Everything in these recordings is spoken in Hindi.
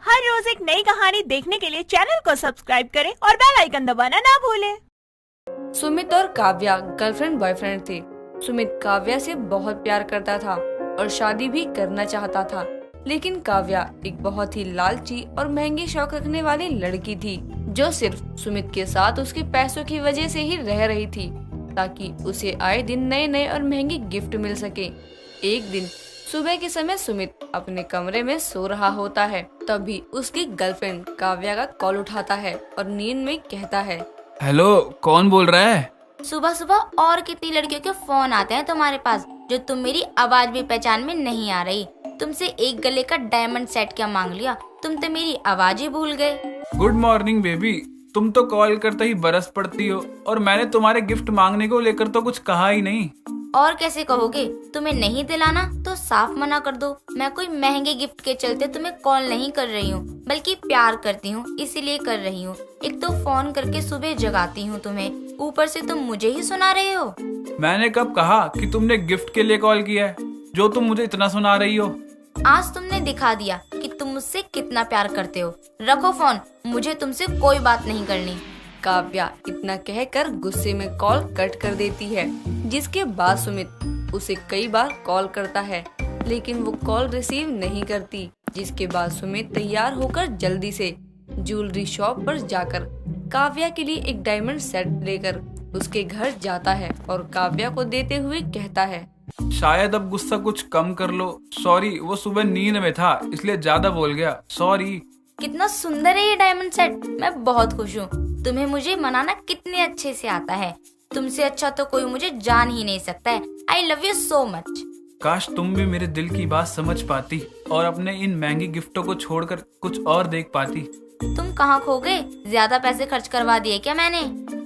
हर रोज एक नई कहानी देखने के लिए चैनल को सब्सक्राइब करें और बेल आइकन दबाना ना भूलें। सुमित और काव्या गर्लफ्रेंड बॉयफ्रेंड थे। सुमित काव्या से बहुत प्यार करता था और शादी भी करना चाहता था, लेकिन काव्या एक बहुत ही लालची और महंगे शौक रखने वाली लड़की थी, जो सिर्फ सुमित के साथ उसके पैसों की वजह से ही रह रही थी, ताकि उसे आए दिन नए नए और महंगे गिफ्ट मिल सके। एक दिन सुबह के समय सुमित अपने कमरे में सो रहा होता है, तभी उसकी गर्लफ्रेंड काव्या का कॉल उठाता है और नींद में कहता है, हेलो, कौन बोल रहा है? सुबह सुबह और कितनी लड़कियों के फोन आते हैं तुम्हारे पास, जो तुम मेरी आवाज भी पहचान में नहीं आ रही। तुमसे एक गले का डायमंड सेट क्या मांग लिया, तुम तो मेरी आवाज ही भूल गए। गुड मॉर्निंग बेबी, तुम तो कॉल करते ही बरस पड़ती हो और मैंने तुम्हारे गिफ्ट मांगने को लेकर तो कुछ कहा ही नहीं। और कैसे कहोगे? तुम्हें नहीं दिलाना तो साफ मना कर दो। मैं कोई महंगे गिफ्ट के चलते तुम्हें कॉल नहीं कर रही हूँ, बल्कि प्यार करती हूँ इसीलिए कर रही हूँ। एक तो फोन करके सुबह जगाती हूँ तुम्हें, ऊपर से तुम मुझे ही सुना रहे हो। मैंने कब कहा कि तुमने गिफ्ट के लिए कॉल किया है, जो तुम मुझे इतना सुना रही हो? आज तुमने दिखा दिया कि तुम मुझसे कितना प्यार करते हो। रखो फोन, मुझे तुमसे कोई बात नहीं करनी। काव्या इतना कहकर गुस्से में कॉल कट कर देती है, जिसके बाद सुमित उसे कई बार कॉल करता है, लेकिन वो कॉल रिसीव नहीं करती। जिसके बाद सुमित तैयार होकर जल्दी से ज्वेलरी शॉप पर जाकर काव्या के लिए एक डायमंड सेट लेकर उसके घर जाता है और काव्या को देते हुए कहता है, शायद अब गुस्सा कुछ कम कर लो। सॉरी, वो सुबह नींद में था इसलिए ज्यादा बोल गया, सॉरी। कितना सुंदर है ये डायमंड सेट, मैं बहुत खुश हूँ। तुम्हें मुझे मनाना कितने अच्छे से आता है। तुमसे अच्छा तो कोई मुझे जान ही नहीं सकता है। I love you so much. काश तुम भी मेरे दिल की बात समझ पाती और अपने इन महंगे गिफ्टों को छोड़कर कुछ और देख पाती। तुम कहाँ खो गए? ज्यादा पैसे खर्च करवा दिए क्या मैंने?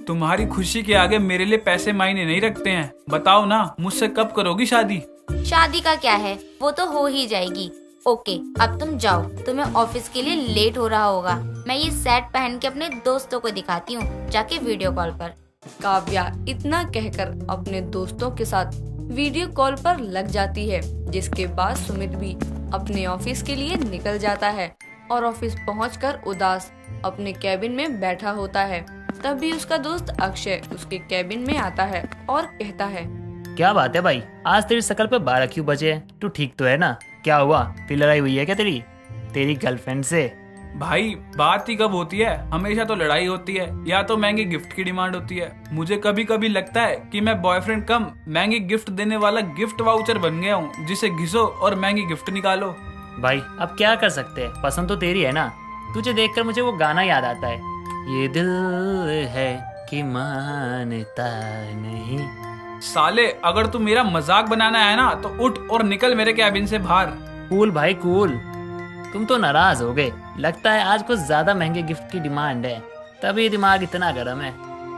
तुम्हारी खुशी के आगे मेरे लिए पैसे मायने नहीं रखते हैं। बताओ ना, मुझसे कब करोगी शादी? शादी का क्या है, वो तो हो ही जाएगी। ओके, अब तुम जाओ, तुम्हें ऑफिस के लिए लेट हो रहा होगा। मैं ये सेट पहन के अपने दोस्तों को दिखाती हूँ, जाके वीडियो कॉल पर। काव्या इतना कहकर अपने दोस्तों के साथ वीडियो कॉल पर लग जाती है। जिसके बाद सुमित भी अपने ऑफिस के लिए निकल जाता है और ऑफिस पहुंचकर उदास अपने कैबिन में बैठा होता है। तभी उसका दोस्त अक्षय उसके कैबिन में आता है और कहता है, क्या बात है भाई, आज तेरी शकल पे 12 क्यों बजे हैं? तू ठीक तो है ना? क्या हुआ, फिर लड़ाई हुई है क्या तेरी गर्लफ्रेंड से? भाई, बात ही कब होती है? हमेशा तो लड़ाई होती है या तो महंगे गिफ्ट की डिमांड होती है। मुझे कभी कभी लगता है कि मैं बॉयफ्रेंड कम महंगे गिफ्ट देने वाला गिफ्ट वाउचर बन गया हूँ, जिसे घिसो और महंगी गिफ्ट निकालो। भाई अब क्या कर सकते हैं, पसंद तो तेरी है ना। तुझे देखकर मुझे वो गाना याद आता है, ये दिल है कि मानता नहीं। साले, अगर तू मेरा मजाक बनाना है ना तो उठ और निकल मेरे कैबिन से बाहर। कूल भाई कूल, तुम तो नाराज हो गए। लगता है आज कुछ ज्यादा महंगे गिफ्ट की डिमांड है, तभी दिमाग इतना गर्म है।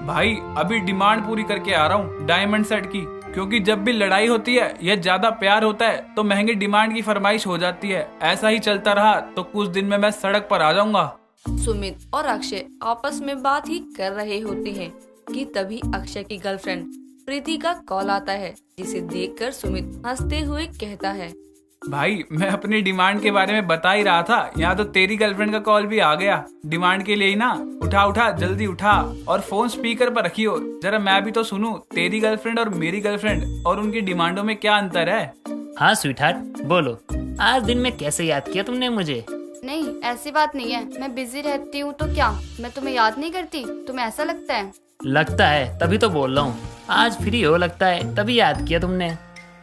भाई, अभी डिमांड पूरी करके आ रहा हूँ डायमंड सेट की, क्योंकि जब भी लड़ाई होती है या ज्यादा प्यार होता है तो महंगी डिमांड की फरमाइश हो जाती है। ऐसा ही चलता रहा तो कुछ दिन में मैं सड़क पर आ जाऊंगा। सुमित और अक्षय आपस में बात ही कर रहे होते हैं कि तभी अक्षय की गर्लफ्रेंड प्रीति का कॉल आता है, जिसे देखकर सुमित हंसते हुए कहता है, भाई, मैं अपनी डिमांड के बारे में बता ही रहा था, यहाँ तो तेरी गर्लफ्रेंड का कॉल भी आ गया। डिमांड के लिए ही ना। उठा जल्दी उठा और फोन स्पीकर पर रखियो, जरा मैं भी तो सुनूं तेरी गर्लफ्रेंड और मेरी गर्लफ्रेंड और उनकी डिमांडों में क्या अंतर है। हाँ स्वीटहार्ट, बोलो, आज दिन में कैसे याद किया तुमने मुझे? नहीं, ऐसी बात नहीं है। मैं बिजी रहती हूँ तो क्या मैं तुम्हें याद नहीं करती? तुम्हें ऐसा लगता है? लगता है तभी तो बोल रहा हूँ, आज फ्री हो लगता है तभी याद किया तुमने।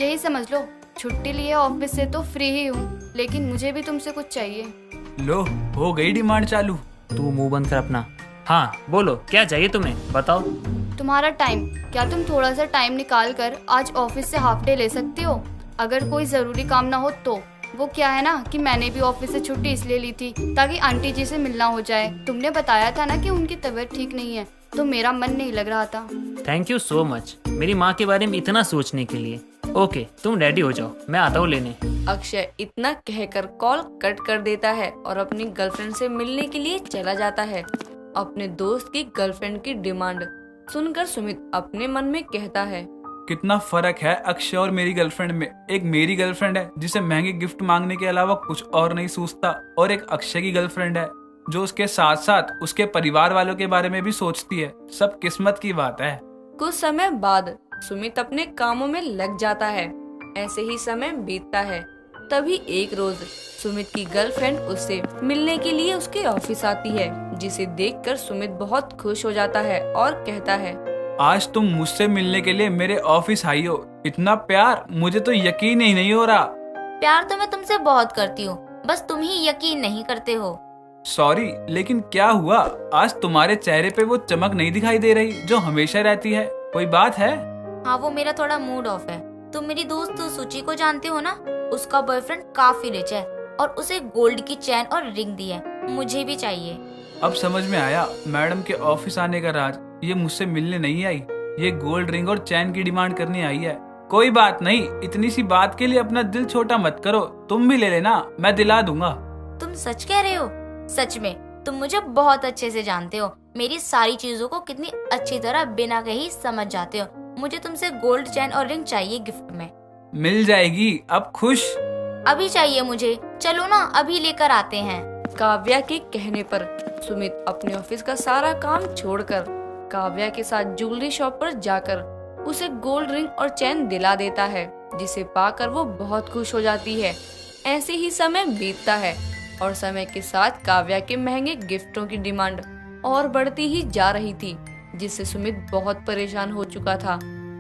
यही समझ लो, छुट्टी लिए ऑफिस से तो फ्री ही हूँ, लेकिन मुझे भी तुमसे कुछ चाहिए। लो, हो गई डिमांड चालू। तू मुंह बंद कर अपना। हाँ बोलो, क्या चाहिए तुम्हें, बताओ। तुम्हारा टाइम, क्या तुम थोड़ा सा टाइम निकाल कर आज ऑफिस से हाफ डे ले सकती हो? अगर कोई जरूरी काम ना हो तो। वो क्या है ना कि मैंने भी ऑफिस से छुट्टी इसलिए ली थी ताकि आंटी जी से मिलना हो जाए। तुमने बताया था ना कि उनकी तबीयत ठीक नहीं है, तो मेरा मन नहीं लग रहा था। थैंक यू सो मच मेरी माँ के बारे में इतना सोचने के लिए। ओके, तुम रेडी हो जाओ, मैं आता हूँ लेने। अक्षय इतना कहकर कॉल कट कर देता है और अपनी गर्लफ्रेंड से मिलने के लिए चला जाता है। अपने दोस्त की गर्लफ्रेंड की डिमांड सुनकर सुमित अपने मन में कहता है, कितना फर्क है अक्षय और मेरी गर्लफ्रेंड में। एक मेरी गर्लफ्रेंड है जिसे महंगे गिफ्ट मांगने के अलावा कुछ और नहीं सोचता, और एक अक्षय की गर्लफ्रेंड है जो उसके साथ साथ उसके परिवार वालों के बारे में भी सोचती है। सब किस्मत की बात है। कुछ समय बाद सुमित अपने कामों में लग जाता है। ऐसे ही समय बीतता है। तभी एक रोज सुमित की गर्लफ्रेंड उससे मिलने के लिए उसके ऑफिस आती है, जिसे देखकर सुमित बहुत खुश हो जाता है और कहता है, आज तुम मुझसे मिलने के लिए मेरे ऑफिस आई हो। इतना प्यार, मुझे तो यकीन ही नहीं हो रहा। प्यार तो मैं तुमसे बहुत करती हूँ, बस तुम ही यकीन नहीं करते हो। सॉरी, लेकिन क्या हुआ? आज तुम्हारे चेहरे पे वो चमक नहीं दिखाई दे रही जो हमेशा रहती है। कोई बात है? हाँ, वो मेरा थोड़ा मूड ऑफ है। तुम मेरी दोस्त सूची को जानते हो ना? उसका बॉयफ्रेंड काफी रिच है और उसे गोल्ड की चैन और रिंग दी है। मुझे भी चाहिए। अब समझ में आया मैडम के ऑफिस आने का राज। ये मुझसे मिलने नहीं आई, ये गोल्ड रिंग और चैन की डिमांड करने आई है। कोई बात नहीं, इतनी सी बात के लिए अपना दिल छोटा मत करो। तुम भी ले लेना, मैं दिला दूंगा। तुम सच कह रहे हो? सच में तुम मुझे बहुत अच्छे से जानते हो। मेरी सारी चीजों को कितनी अच्छी तरह बिना कहीं समझ जाते हो। मुझे तुमसे गोल्ड चैन और रिंग चाहिए गिफ्ट में। मिल जाएगी। अब खुश? अभी चाहिए मुझे। चलो ना, अभी लेकर आते हैं। काव्या के कहने पर सुमित अपने ऑफिस का सारा काम छोड़कर काव्या के साथ ज्वेलरी शॉप पर जाकर उसे गोल्ड रिंग और चैन दिला देता है, जिसे पाकर वो बहुत खुश हो जाती है। ऐसे ही समय बीतता है और समय के साथ काव्या के महंगे गिफ्टों की डिमांड और बढ़ती ही जा रही थी, जिससे सुमित बहुत परेशान हो चुका था।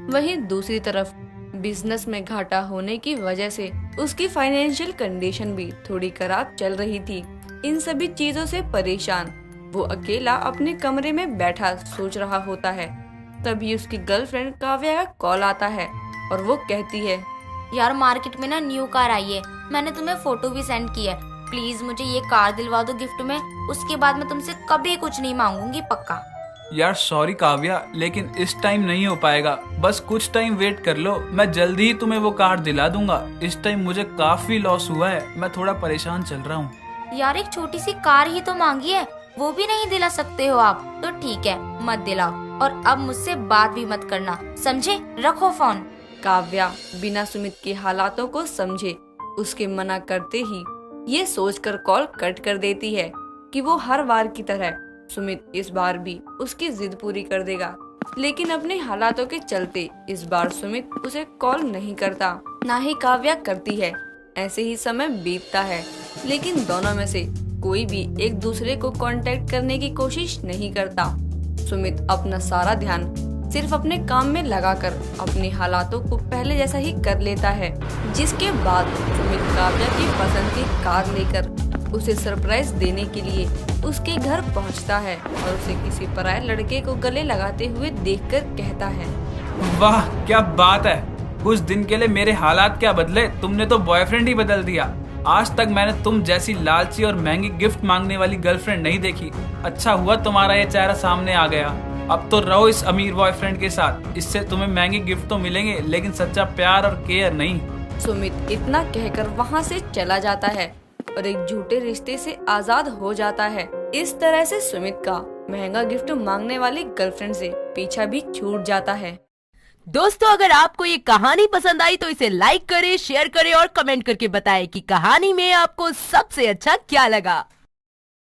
वहीं दूसरी तरफ बिजनेस में घाटा होने की वजह से उसकी फाइनेंशियल कंडीशन भी थोड़ी खराब चल रही थी। इन सभी चीजों से परेशान वो अकेला अपने कमरे में बैठा सोच रहा होता है। तभी उसकी गर्लफ्रेंड काव्या का कॉल आता है और वो कहती है, यार मार्केट में ना न्यू कार आई है। मैंने तुम्हें फोटो भी सेंड की है। प्लीज मुझे ये कार दिलवा दो गिफ्ट में। उसके बाद मैं तुमसे कभी कुछ नहीं मांगूंगी, पक्का। यार सॉरी काव्या, लेकिन इस टाइम नहीं हो पाएगा। बस कुछ टाइम वेट कर लो, मैं जल्दी ही तुम्हें वो कार दिला दूंगा। इस टाइम मुझे काफी लॉस हुआ है, मैं थोड़ा परेशान चल रहा हूँ। यार एक छोटी सी कार ही तो मांगी है, वो भी नहीं दिला सकते हो आप? तो ठीक है, मत दिलाओ। और अब मुझसे बात भी मत करना, समझे? रखो फोन। काव्या बिना सुमित के हालातों को समझे उसके मना करते ही ये सोचकर कॉल कट कर देती है कि वो हर बार की तरह सुमित इस बार भी उसकी जिद पूरी कर देगा। लेकिन अपने हालातों के चलते इस बार सुमित उसे कॉल नहीं करता, ना ही काव्या करती है। ऐसे ही समय बीतता है, लेकिन दोनों में से कोई भी एक दूसरे को कांटेक्ट करने की कोशिश नहीं करता। सुमित अपना सारा ध्यान सिर्फ अपने काम में लगाकर अपने हालातों को पहले जैसा ही कर लेता है। जिसके बाद सुमित काव्या की पसंद की कार लेकर उसे सरप्राइज देने के लिए उसके घर पहुंचता है और उसे किसी पराये लड़के को गले लगाते हुए देखकर कहता है, वाह क्या बात है। कुछ दिन के लिए मेरे हालात क्या बदले, तुमने तो बॉयफ्रेंड ही बदल दिया। आज तक मैंने तुम जैसी लालची और महंगी गिफ्ट मांगने वाली गर्लफ्रेंड नहीं देखी। अच्छा हुआ तुम्हारा ये चेहरा सामने आ गया। अब तो रहो इस अमीर बॉयफ्रेंड के साथ। इससे तुम्हें महंगे गिफ्ट तो मिलेंगे, लेकिन सच्चा प्यार और केयर नहीं। सुमित इतना कहकर वहाँ से चला जाता है और एक झूठे रिश्ते से आजाद हो जाता है। इस तरह से सुमित का महंगा गिफ्ट मांगने वाली गर्लफ्रेंड से पीछा भी छूट जाता है। दोस्तों, अगर आपको ये कहानी पसंद आई तो इसे लाइक करें, शेयर करें और कमेंट करके बताएं कि कहानी में आपको सबसे अच्छा क्या लगा।